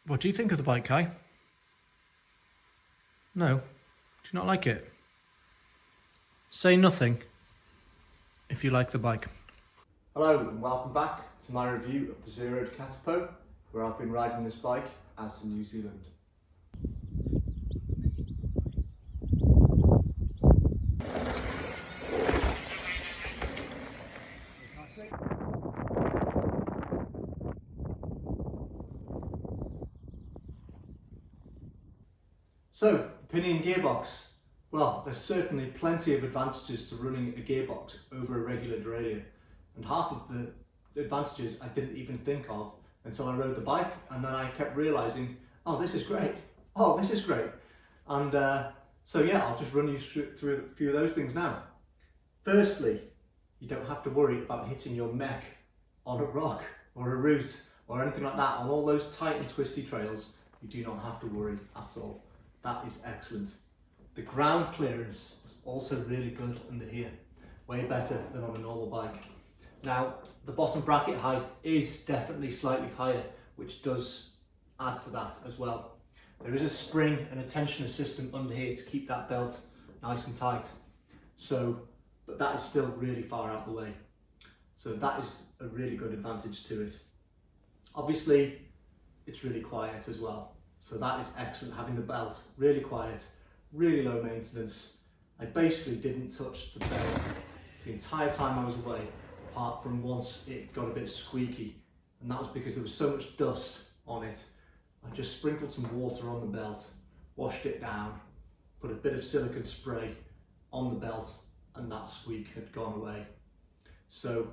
What do you think of the bike, Kai? No? Do you not like it? Say nothing if you like the bike. Hello and welcome back to my review of the Zerode Katipo, where I've been riding this bike out in New Zealand. So, the Pinion Gearbox. Well, there's certainly plenty of advantages to running a gearbox over a regular derailleur, and half of the advantages I didn't even think of until I rode the bike, and then I kept realising, oh, this is great, oh, this is great. And so yeah, I'll just run you through a few of those things now. Firstly, you don't have to worry about hitting your mech on a rock or a root or anything like that. On all those tight and twisty trails, you do not have to worry at all. That is excellent. The ground clearance is also really good under here, way better than on a normal bike. Now, the bottom bracket height is definitely slightly higher, which does add to that as well. There is a spring and a tensioner system under here to keep that belt nice and tight. But that is still really far out the way. So that is a really good advantage to it. Obviously, it's really quiet as well. So that is excellent, having the belt really quiet, really low maintenance. I basically didn't touch the belt the entire time I was away, apart from once it got a bit squeaky, and that was because there was so much dust on it. I just sprinkled some water on the belt, washed it down, put a bit of silicone spray on the belt, and that squeak had gone away. So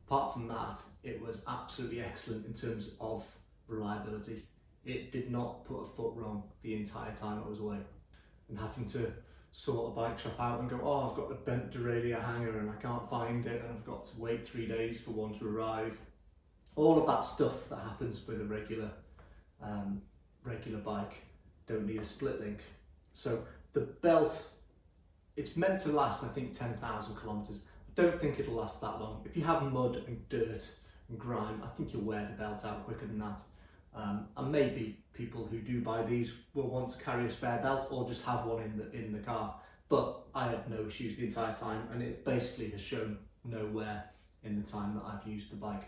apart from that, it was absolutely excellent in terms of reliability. It did not put a foot wrong the entire time I was away. And having to sort a bike shop out and go, oh, I've got a bent derailleur hanger and I can't find it, and I've got to wait 3 days for one to arrive. All of that stuff that happens with a regular bike, don't need a split link. So the belt, it's meant to last, I think, 10,000 kilometers. I don't think it'll last that long. If you have mud and dirt and grime, I think you'll wear the belt out quicker than that. And maybe people who do buy these will want to carry a spare belt or just have one in the car. But I had no issues the entire time, and it basically has shown no wear in the time that I've used the bike.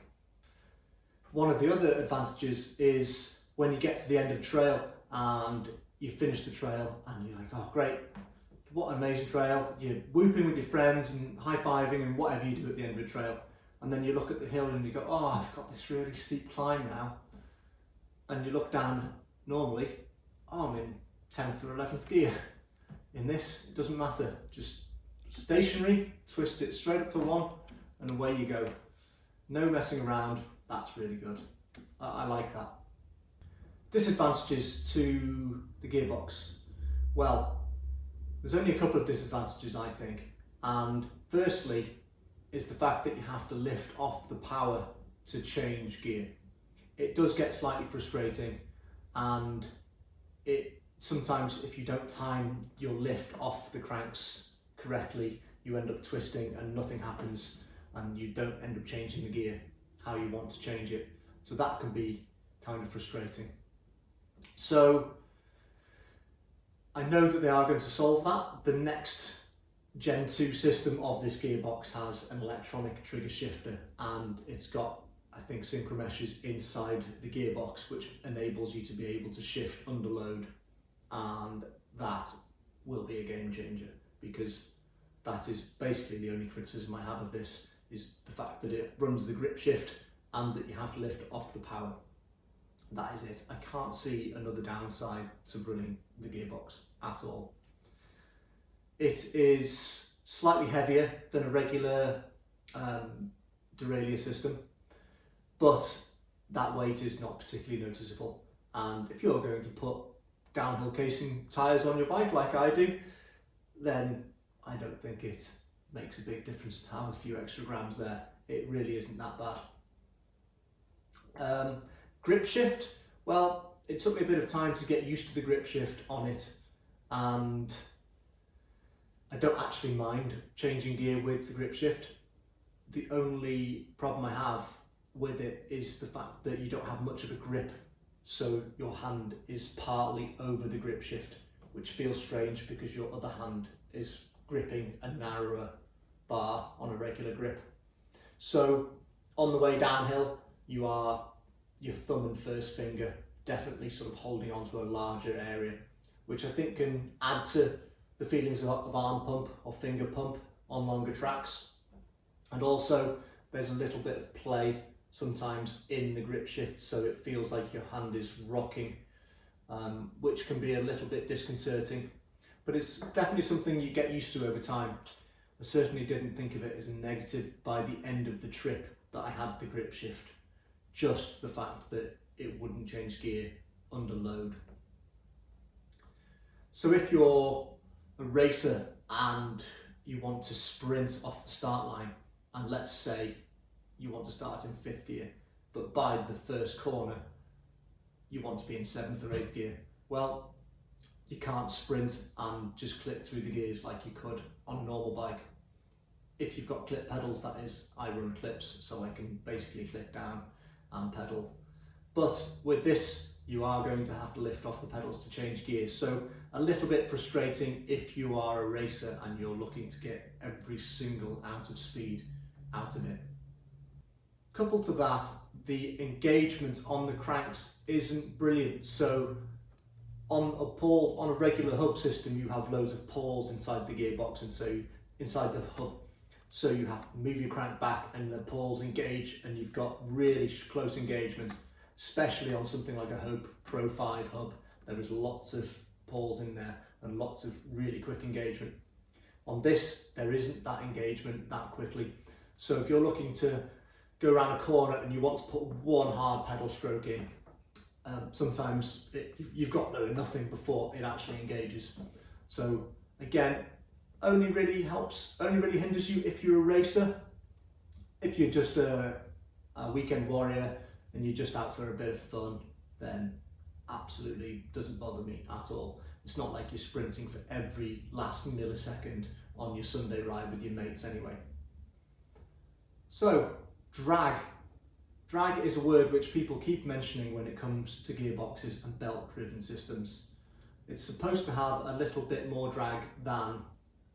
One of the other advantages is when you get to the end of the trail and you finish the trail and you're like, oh great, what an amazing trail. You're whooping with your friends and high-fiving and whatever you do at the end of the trail. And then you look at the hill and you go, oh, I've got this really steep climb now. And you look down, normally, oh, I'm in 10th or 11th gear. In this, it doesn't matter. Just stationary, twist it straight up to 1, and away you go. No messing around, that's really good. I like that. Disadvantages to the gearbox. Well, there's only a couple of disadvantages, I think. And firstly, is the fact that you have to lift off the power to change gear. It does get slightly frustrating, and it sometimes, if you don't time your lift off the cranks correctly, you end up twisting and nothing happens, and you don't end up changing the gear how you want to change it. So that can be kind of frustrating. So I know that they are going to solve that. The next Gen 2 system of this gearbox has an electronic trigger shifter, and it's got, I think, synchro meshes inside the gearbox, which enables you to be able to shift under load, and that will be a game changer, because that is basically the only criticism I have of this, is the fact that it runs the grip shift and that you have to lift off the power. That is it. I can't see another downside to running the gearbox at all. It is slightly heavier than a regular derailleur system, but that weight is not particularly noticeable. And if you're going to put downhill casing tyres on your bike like I do, then I don't think it makes a big difference to have a few extra grams there. It really isn't that bad. Grip shift, well, it took me a bit of time to get used to the grip shift on it, and I don't actually mind changing gear with the grip shift. The only problem I have with it is the fact that you don't have much of a grip so your hand is partly over the grip shift, which feels strange because your other hand is gripping a narrower bar on a regular grip. So on the way downhill, you are your thumb and first finger definitely sort of holding onto a larger area, which I think can add to the feelings of arm pump or finger pump on longer tracks. And also there's a little bit of play sometimes in the grip shift, so it feels like your hand is rocking, which can be a little bit disconcerting, but it's definitely something you get used to over time. I certainly didn't think of it as a negative by the end of the trip that I had the grip shift, just the fact that it wouldn't change gear under load. So if you're a racer and you want to sprint off the start line, and let's say you want to start in 5th gear, but by the first corner you want to be in 7th or 8th gear, well, you can't sprint and just clip through the gears like you could on a normal bike. If you've got clip pedals, that is. I run clips, so I can basically click down and pedal. But with this, you are going to have to lift off the pedals to change gears. So a little bit frustrating if you are a racer and you're looking to get every single ounce of speed out of it. Coupled to that, the engagement on the cranks isn't brilliant. So on a regular hub system, you have loads of pawls inside the gearbox and so inside the hub. So you have to move your crank back and the pawls engage, and you've got really close engagement, especially on something like a Hope Pro 5 hub. There is lots of pawls in there and lots of really quick engagement. On this, there isn't that engagement that quickly. So if you're looking to go around a corner and you want to put one hard pedal stroke in, sometimes you've got low nothing before it actually engages. So again, only really hinders you if you're a racer. If you're just a weekend warrior and you're just out for a bit of fun, then absolutely doesn't bother me at all. It's not like you're sprinting for every last millisecond on your Sunday ride with your mates anyway. So, drag. Drag is a word which people keep mentioning when it comes to gearboxes and belt-driven systems. It's supposed to have a little bit more drag than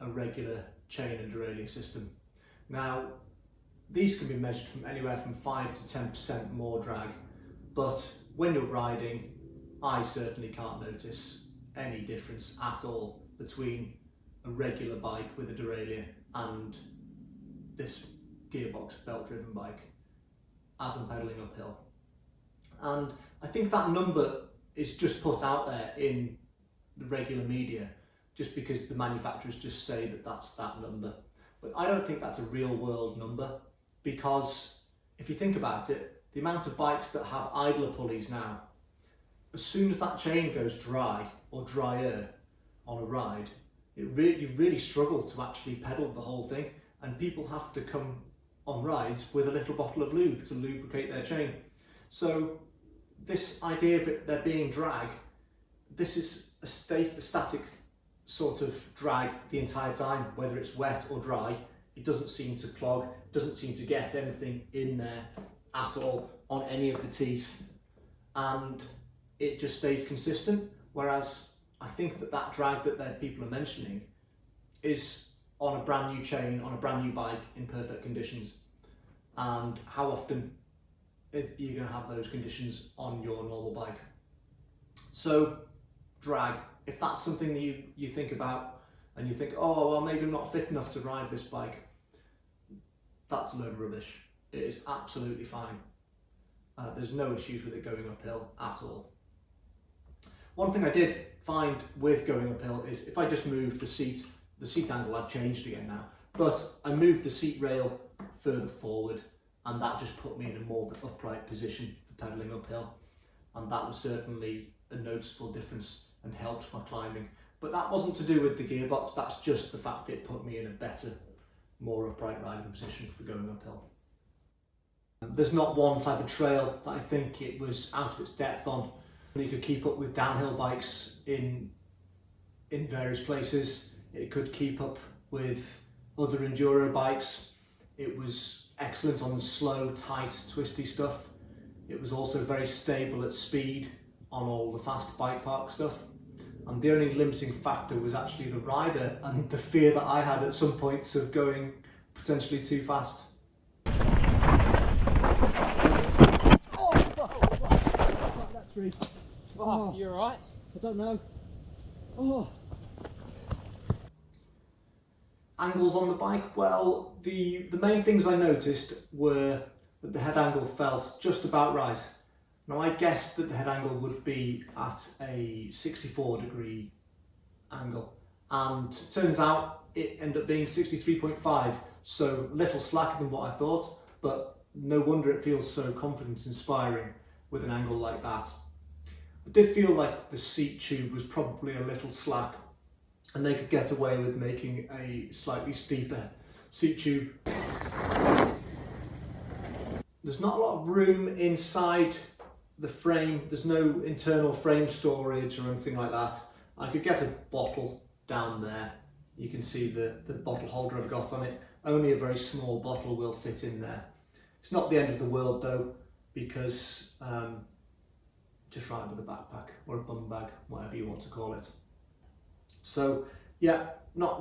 a regular chain and derailleur system. Now, these can be measured from anywhere from 5 to 10% more drag, but when you're riding, I certainly can't notice any difference at all between a regular bike with a derailleur and this gearbox belt-driven bike as I'm pedaling uphill. And I think that number is just put out there in the regular media just because the manufacturers just say that that's that number. But I don't think that's a real world number, because if you think about it, the amount of bikes that have idler pulleys now, as soon as that chain goes dry or drier on a ride, you really struggle to actually pedal the whole thing, and people have to come on rides with a little bottle of lube to lubricate their chain. So this idea of there being drag, this is a static sort of drag the entire time, whether it's wet or dry. It doesn't seem to clog, doesn't seem to get anything in there at all on any of the teeth, and it just stays consistent. Whereas I think that drag that people are mentioning is on a brand new chain, on a brand new bike in perfect conditions. And how often are you going to have those conditions on your normal bike? So drag, if that's something that you think about and you think, oh, well, maybe I'm not fit enough to ride this bike, that's a load of rubbish. It is absolutely fine. There's no issues with it going uphill at all. One thing I did find with going uphill is if I just moved the seat angle, I've changed again now, but I moved the seat rail further forward, and that just put me in a more of an upright position for pedaling uphill. And that was certainly a noticeable difference and helped my climbing. But that wasn't to do with the gearbox, that's just the fact it put me in a better, more upright riding position for going uphill. There's not one type of trail that I think it was out of its depth on. You could keep up with downhill bikes in various places. It could keep up with other enduro bikes. It was excellent on the slow, tight, twisty stuff. It was also very stable at speed on all the fast bike park stuff, and the only limiting factor was actually the rider and the fear that I had at some points of going potentially too fast. That's really... Oh, you alright? I don't know. Oh. Angles on the bike, well, the main things I noticed were that the head angle felt just about right. Now I guessed that the head angle would be at a 64-degree angle, and turns out it ended up being 63.5, so little slacker than what I thought, but no wonder it feels so confidence inspiring with an angle like that. I did feel like the seat tube was probably a little slack, and they could get away with making a slightly steeper seat tube. There's not a lot of room inside the frame. There's no internal frame storage or anything like that. I could get a bottle down there. You can see the bottle holder I've got on it. Only a very small bottle will fit in there. It's not the end of the world though, because just right with a backpack or a bum bag, whatever you want to call it. So yeah, not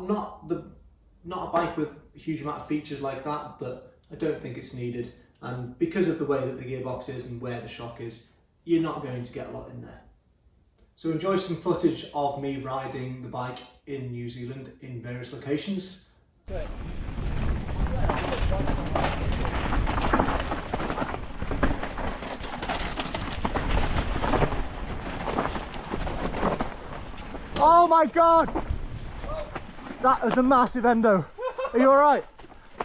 a bike with a huge amount of features like that, but I don't think it's needed. And because of the way that the gearbox is and where the shock is, you're not going to get a lot in there. So enjoy some footage of me riding the bike in New Zealand in various locations. Good. Oh my god! That was a massive endo. Are you alright?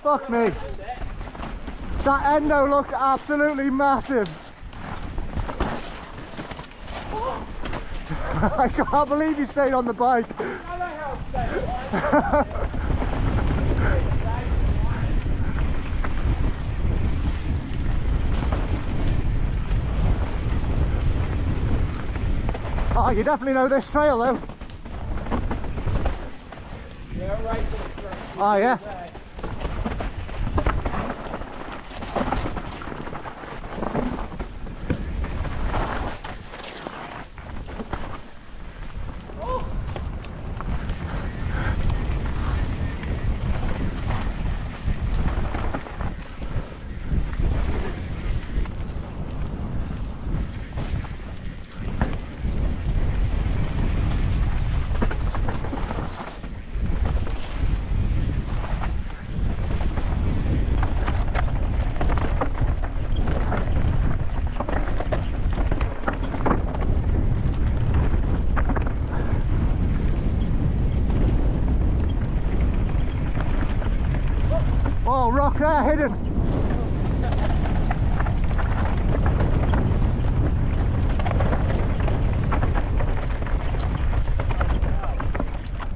Fuck me. That endo looked absolutely massive. I can't believe you stayed on the bike. Oh, you definitely know this trail though. Yeah, right to the front. Oh yeah. Oh, rock there, hidden.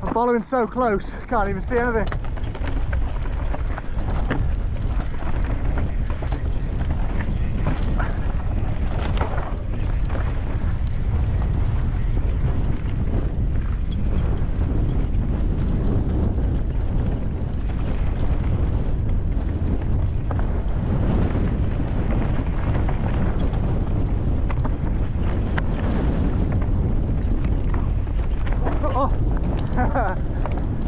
I'm following so close, can't even see anything.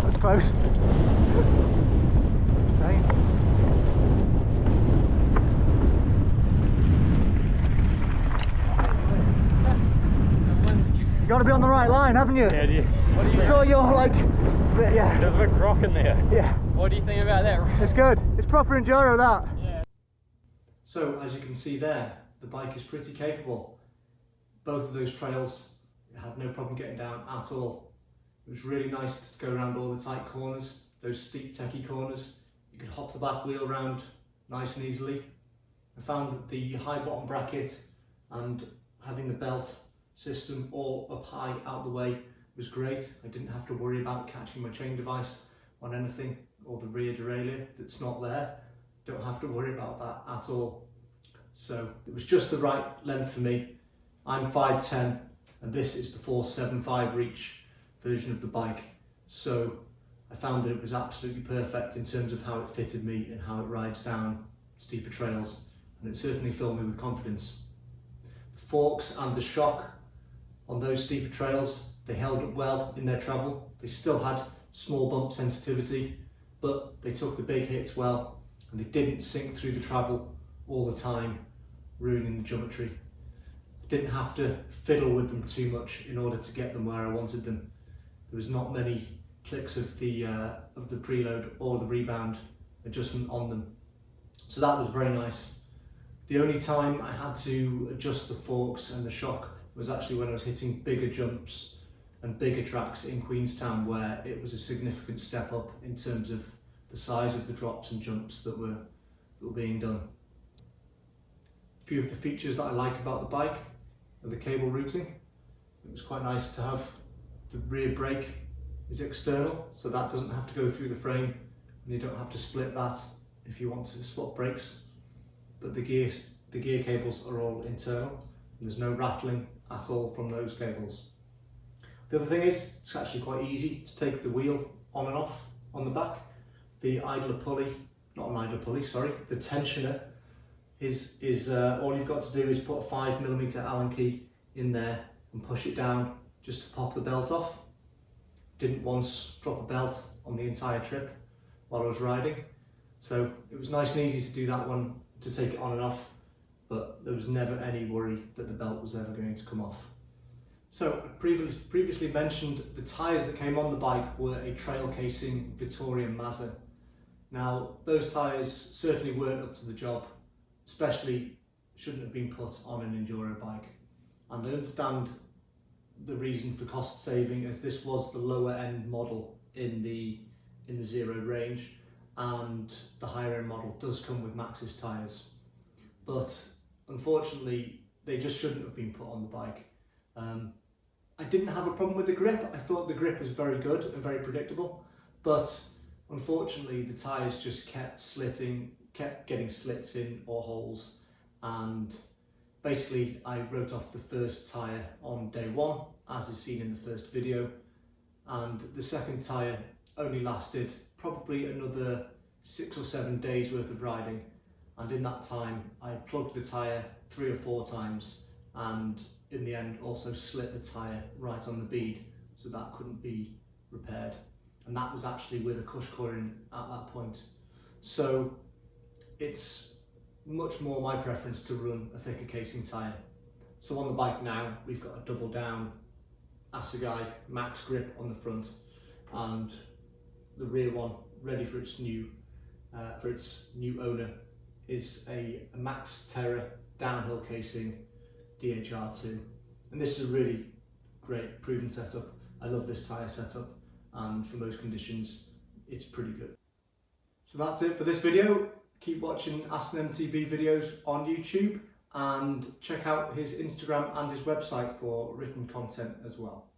That's close. You got to be on the right line, haven't you? Yeah, what do you So you're like, yeah. There's a big rock in there. Yeah. What do you think about that? It's good. It's proper enduro, that. Yeah. So as you can see there, the bike is pretty capable. Both of those trails, it had no problem getting down at all. It was really nice to go around all the tight corners, those steep techie corners. You could hop the back wheel around nice and easily. I found that the high bottom bracket and having the belt system all up high out the way was great. I didn't have to worry about catching my chain device on anything, or the rear derailleur that's not there. Don't have to worry about that at all. So it was just the right length for me. I'm 5'10", and this is the 475 reach version of the bike, so I found that it was absolutely perfect in terms of how it fitted me and how it rides down steeper trails, and it certainly filled me with confidence. The forks and the shock on those steeper trails. They held up well in their travel. They still had small bump sensitivity, but they took the big hits well, and they didn't sink through the travel all the time, ruining the geometry. I didn't have to fiddle with them too much in order to get them where I wanted them. There was not many clicks of the preload or the rebound adjustment on them, so that was very nice. The only time I had to adjust the forks and the shock was actually when I was hitting bigger jumps and bigger tracks in Queenstown, where it was a significant step up in terms of the size of the drops and jumps that were being done. A few of the features that I like about the bike are the cable routing. It was quite nice to have the rear brake is external, so that doesn't have to go through the frame, and you don't have to split that if you want to swap brakes. But the gear cables are all internal, and there's no rattling at all from those cables. The other thing is, it's actually quite easy to take the wheel on and off on the back. The idler pulley, not an idler pulley, sorry, the tensioner is all you've got to do is put a 5mm Allen key in there and push it down just to pop the belt off. Didn't once drop a belt on the entire trip while I was riding, so it was nice and easy to do that one, to take it on and off, but there was never any worry that the belt was ever going to come off. So I previously mentioned the tyres that came on the bike were a trail casing Vittorian Mazda. Now those tyres certainly weren't up to the job, especially shouldn't have been put on an enduro bike, and I understand the reason for cost saving, as this was the lower end model in the Zero range, and the higher end model does come with Maxxis tyres, but unfortunately they just shouldn't have been put on the bike. I didn't have a problem with the grip. I thought the grip was very good and very predictable, but unfortunately the tyres just kept getting slits in or holes, and basically I wrote off the first tyre on day one, as is seen in the first video, and the second tyre only lasted probably another 6 or 7 days worth of riding, and in that time I plugged the tyre 3 or 4 times, and in the end also slit the tyre right on the bead, so that couldn't be repaired, and that was actually with a cush coring at that point. So it's much more my preference to run a thicker casing tyre. So on the bike now we've got a double down Assegai Max grip on the front, and the rear one, ready for its new owner, is a Max Terra downhill casing DHR2, and this is a really great proven setup. I love this tyre setup, and for most conditions it's pretty good. So that's it for this video. Keep watching AstonMTB videos on YouTube, and check out his Instagram and his website for written content as well.